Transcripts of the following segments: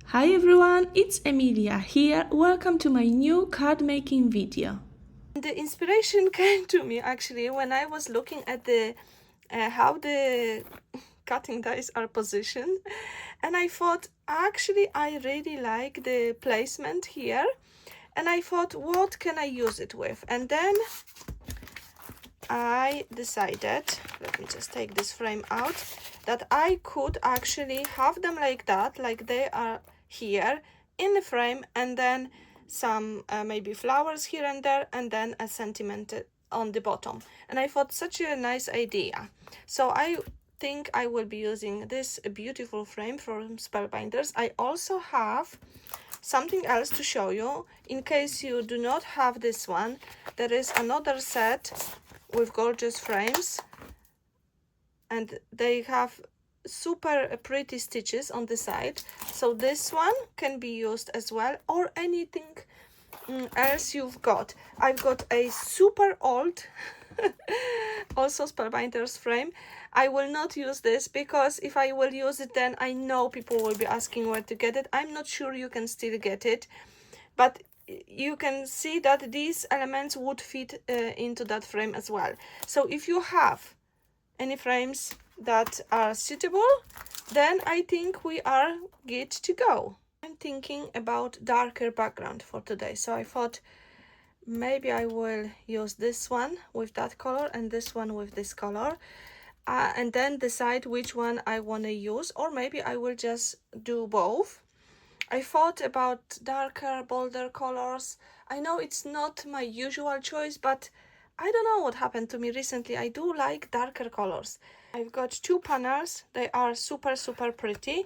Hi everyone, it's Emilia here. Welcome to my new card making video. The inspiration came to me actually when I was looking at the how the cutting dies are positioned, and I thought actually I really like the placement here, and I thought what can I use it with, and then I decided, let me just take this frame out, that I could actually have them like that, like they are here in the frame, and then some maybe flowers here and there, and then a sentiment on the bottom. And I thought such a nice idea. So I think I will be using this beautiful frame from Spellbinders. I also have something else to show you in case you do not have this one. There is another set with gorgeous frames, and they have super pretty stitches on the side, so this one can be used as well, or anything else you've got. I've got a super old also Spellbinders frame. I will not use this because if I will use it, then I know people will be asking where to get it. I'm not sure you can still get it, but you can see that these elements would fit into that frame as well. So if you have any frames that are suitable, then I think we are good to go. I'm thinking about darker background for today, so I thought maybe I will use this one with that color and this one with this color, and then decide which one I want to use, or maybe I will just do both. I thought about darker, bolder colors. I know it's not my usual choice, but I don't know what happened to me recently. I do like darker colors. I've got two panels. They are super pretty.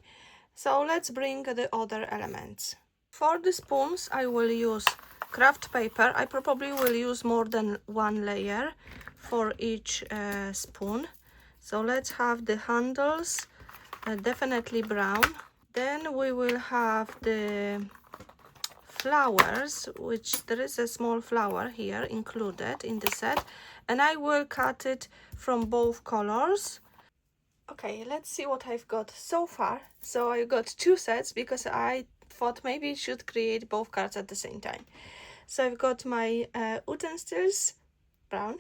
So let's bring the other elements. For the spoons, I will use craft paper. I probably will use more than one layer for each spoon. So let's have the handles, definitely brown. Then we will have the flowers, which there is a small flower here included in the set, and I will cut it from both colors. Okay, let's see what I've got so far. So I got two sets because I thought maybe I should create both cards at the same time. So I've got my utensils, brown.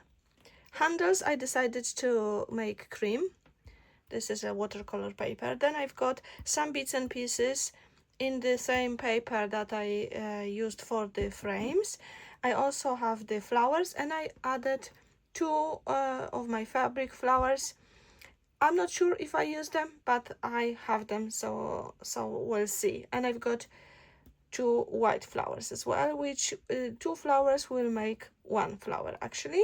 Handles, I decided to make cream. This is a watercolor paper. Then I've got some bits and pieces in the same paper that I used for the frames. I also have the flowers, and I added two of my fabric flowers. I'm not sure if I use them, but I have them, so we'll see. And I've got two white flowers as well, which two flowers will make one flower actually.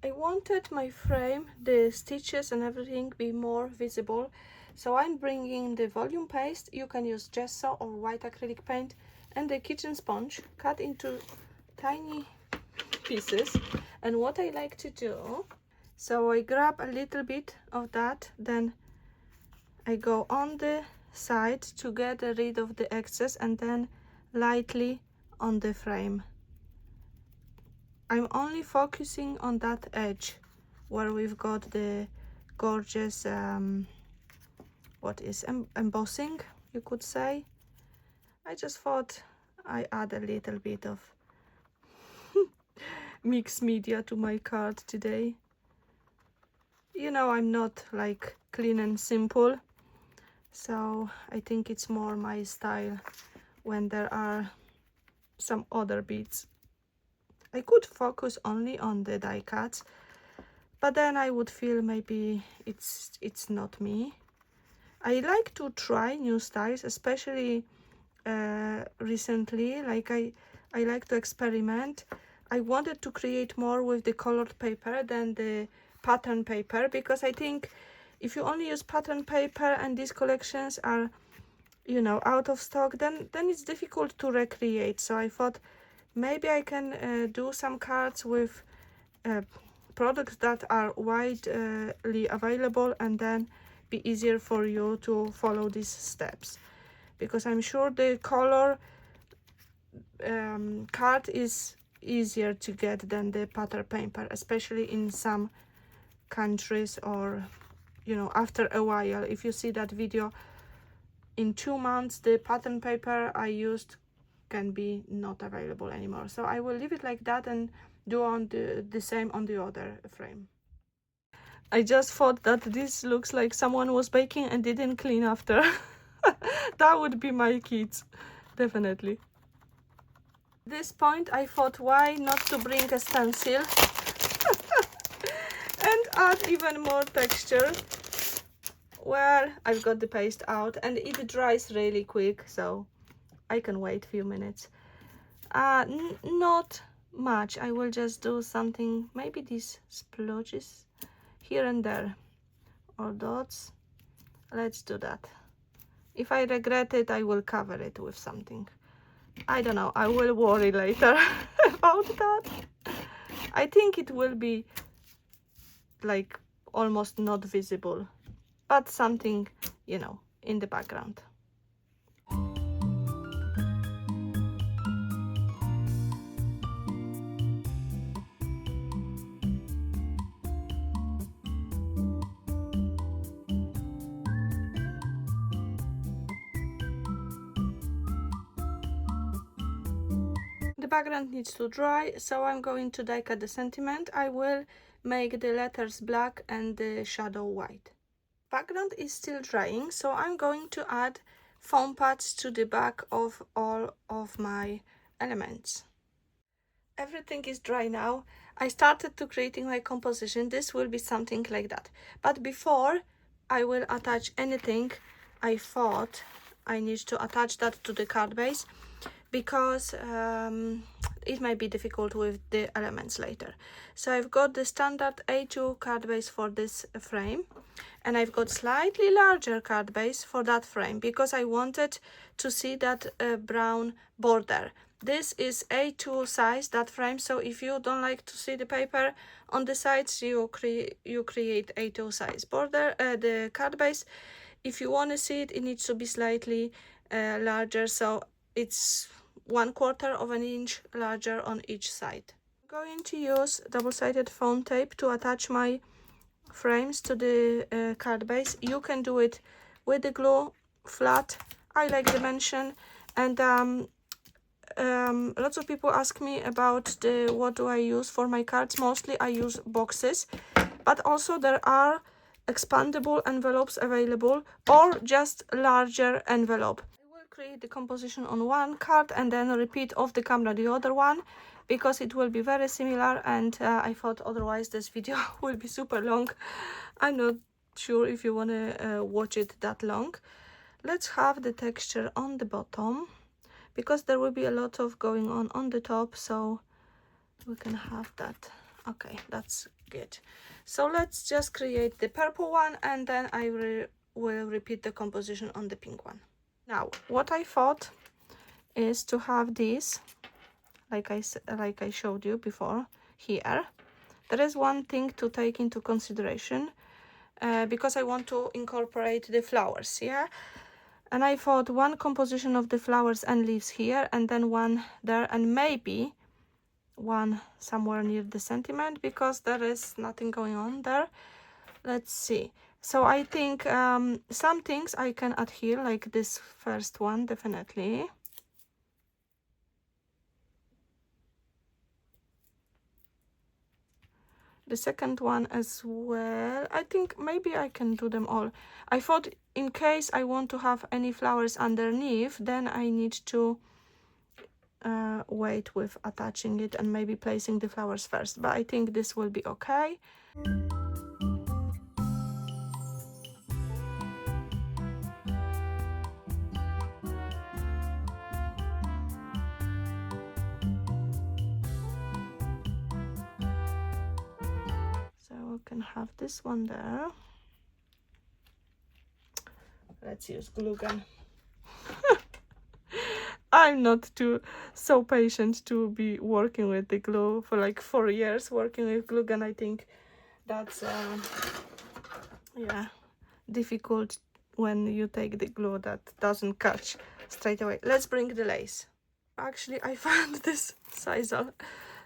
I wanted my frame, the stitches and everything be more visible, so I'm bringing the volume paste. You can use gesso or white acrylic paint, and the kitchen sponge cut into tiny pieces. And what I like to do, so I grab a little bit of that, then I go on the side to get rid of the excess, and then lightly on the frame. I'm only focusing on that edge where we've got the gorgeous embossing, you could say. I just thought I add a little bit of mixed media to my card today. You know, I'm not like clean and simple, so I think it's more my style when there are some other bits. I could focus only on the die cuts, but then I would feel maybe it's not me. I like to try new styles, especially recently. Like I like to experiment. I wanted to create more with the colored paper than the pattern paper, because I think if you only use pattern paper and these collections are, you know, out of stock, then it's difficult to recreate. So I thought maybe I can do some cards with products that are widely available, and then be easier for you to follow these steps, because I'm sure the color card is easier to get than the pattern paper, especially in some countries, or you know, after a while. If you see that video in 2 months, the pattern paper I used can be not available anymore. So I will leave it like that and do on the same on the other frame. I just thought that this looks like someone was baking and didn't clean after. That would be my kids, definitely. At this point I thought, why not to bring a stencil and add even more texture. Well, I've got the paste out and it dries really quick, so I can wait a few minutes. Not much. I will just do something, maybe these splotches here and there, or dots. Let's do that. If I regret it, I will cover it with something. I don't know, I will worry later about that. I think it will be like almost not visible, but something, you know, in the background. The background needs to dry, so I'm going to die cut the sentiment. I will make the letters black and the shadow white. Background is still drying, so I'm going to add foam pads to the back of all of my elements. Everything is dry now. I started to creating my composition. This will be something like that. But before I will attach anything, I thought I need to attach that to the card base, because it might be difficult with the elements later. So I've got the standard A2 card base for this frame, and I've got slightly larger card base for that frame, because I wanted to see that brown border. This is A2 size, that frame, so if you don't like to see the paper on the sides, you create A2 size border, the card base. If you want to see it, it needs to be slightly larger, so it's 1/4 of an inch larger on each side. I'm going to use double-sided foam tape to attach my frames to the card base. You can do it with the glue, flat. I like dimension, and lots of people ask me about what do I use for my cards. Mostly I use boxes, but also there are expandable envelopes available, or just larger envelope. Create the composition on one card and then repeat off the camera the other one, because it will be very similar, and I thought otherwise this video will be super long. I'm not sure if you want to watch it that long. Let's have the texture on the bottom, because there will be a lot of going on the top, so we can have that. Okay, that's good. So let's just create the purple one, and then I will repeat the composition on the pink one. Now, what I thought is to have this, like I showed you before here. There is one thing to take into consideration, because I want to incorporate the flowers, yeah? And I thought one composition of the flowers and leaves here, and then one there, and maybe one somewhere near the sentiment, because there is nothing going on there. Let's see. So I think some things I can add here, like this first one, definitely. The second one as well. I think maybe I can do them all. I thought in case I want to have any flowers underneath, then I need to wait with attaching it and maybe placing the flowers first. But I think this will be okay. can have this one there. Let's use glue gun. I'm not so patient to be working with the glue for like 4 years working with glue gun. I think that's yeah, difficult when you take the glue that doesn't catch straight away. Let's bring the lace. Actually, I found this sisal,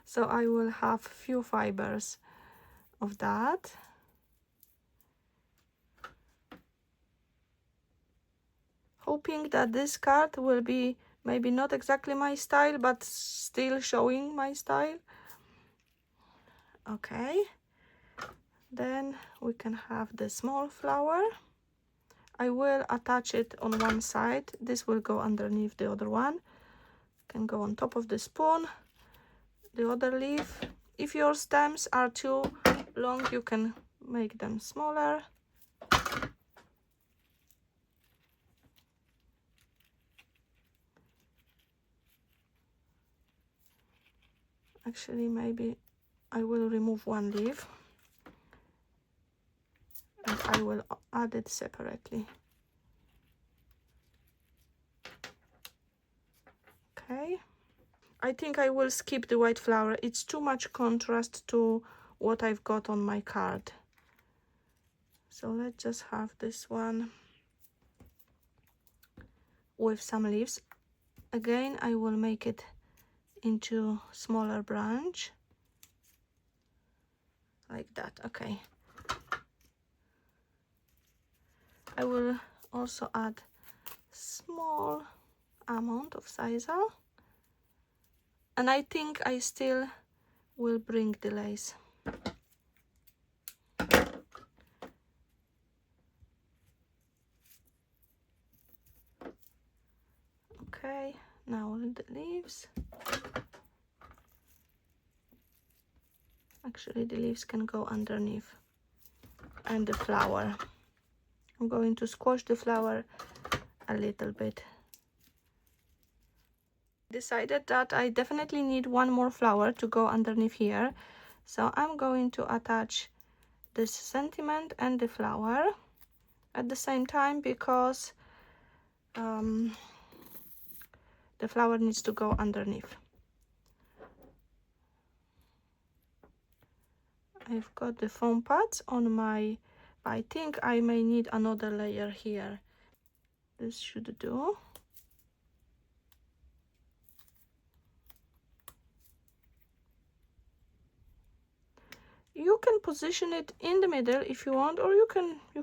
so I will have few fibers of that. Hoping that this card will be maybe not exactly my style, but still showing my style. Okay, then we can have the small flower. I will attach it on one side. This will go underneath the other one. Can go on top of the spoon. The other leaf. If your stems are too long, you can make them smaller. Actually, maybe I will remove one leaf and I will add it separately. Okay. I think I will skip the white flower. It's too much contrast to what I've got on my card. So let's just have this one with some leaves. Again, I will make it into smaller branch. Like that, okay. I will also add small amount of sisal. And I think I still will bring the lace. Okay, now the leaves. Actually, the leaves can go underneath. And the flower. I'm going to squash the flower a little bit. Decided that I definitely need one more flower to go underneath here. So I'm going to attach this sentiment and the flower at the same time because the flower needs to go underneath. I've got the foam pads on my, I think I may need another layer here. This should do. You can position it in the middle if you want, or you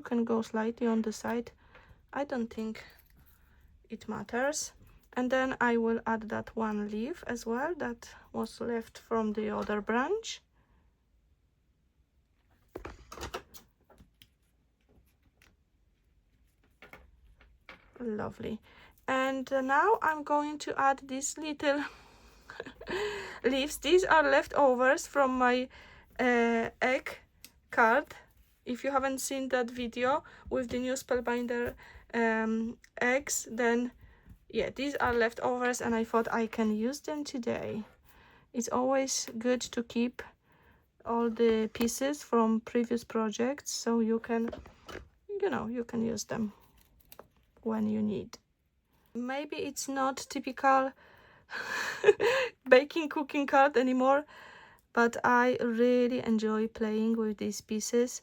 can go slightly on the side. I don't think it matters. And then I will add that one leaf as well that was left from the other branch. Lovely. And now I'm going to add these little leaves. These are leftovers from my egg card. If you haven't seen that video with the new Spellbinder eggs, then yeah, these are leftovers and I thought I can use them today. It's always good to keep all the pieces from previous projects so you can, you know, you can use them when you need. Maybe it's not typical baking cooking card anymore, but I really enjoy playing with these pieces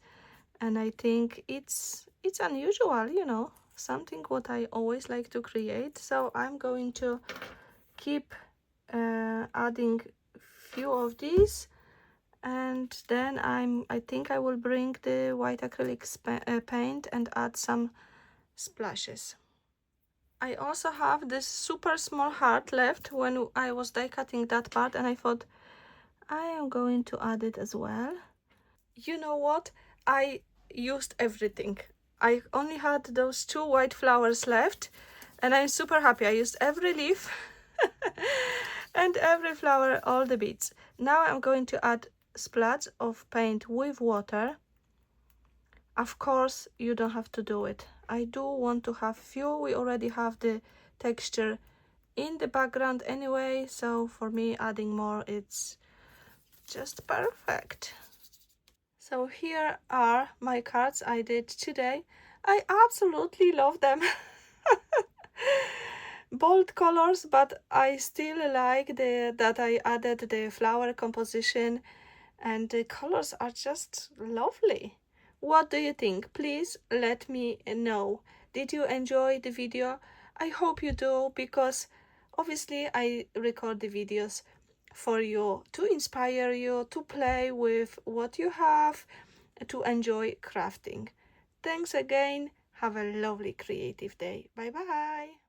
and I think it's unusual, you know, something what I always like to create. So I'm going to keep adding few of these, and then I think I will bring the white acrylic paint and add some splashes. I also have this super small heart left when I was die cutting that part, and I thought I am going to add it as well. You know what? I used everything. I only had those 2 white flowers left and I'm super happy. I used every leaf and every flower, all the beads. Now I'm going to add splats of paint with water. Of course, you don't have to do it. I do want to have few. We already have the texture in the background anyway, so for me adding more, it's just perfect. So here are my cards I did today. I absolutely love them. Bold colors, but I still like that I added the flower composition, and the colors are just lovely. What do you think? Please let me know. Did you enjoy the video? I hope you do, because obviously I record the videos for you, to inspire you to play with what you have, to enjoy crafting. Thanks again. Have a lovely creative day. Bye bye.